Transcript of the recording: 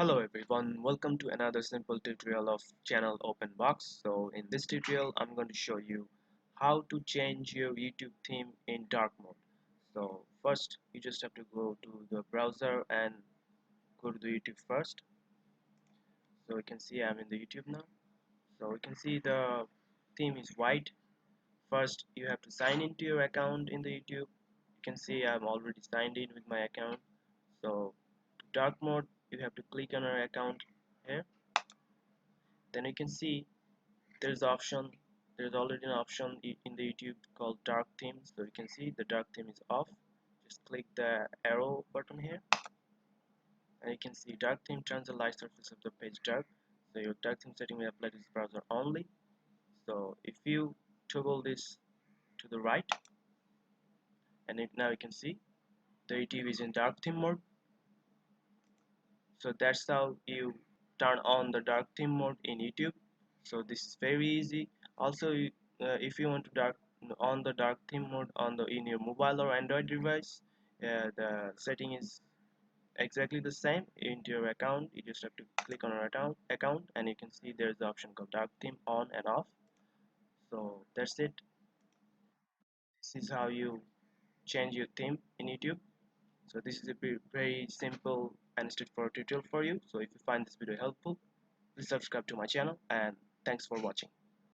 Hello everyone, welcome to another simple tutorial of channel OpenBox. So in this tutorial I'm going to show you how to change your YouTube theme in dark mode. So first you just have to go to the browser and go to the YouTube first. So you can see I'm in the YouTube now. So you can see the theme is white. First you have to sign into your account in the YouTube. You can see I'm already signed in with my account. So to dark mode you have to click on our account here. Then you can see there's already an option in the YouTube called dark theme. So you can see the dark theme is off. Just click the arrow button here and you can see dark theme turns the light surface of the page dark. So your dark theme setting will apply to this browser only. So if you toggle this to the right, and now you can see the YouTube is in dark theme mode. So that's how you turn on the dark theme mode in YouTube. So this is very easy. Also if you want to on the dark theme mode in your mobile or Android device, the setting is exactly the same. Into your account you just have to click on our account and you can see there's the option called dark theme on and off. So that's it. This is how you change your theme in YouTube. So this is a very simple and straightforward tutorial for you. So if you find this video helpful, please subscribe to my channel and thanks for watching.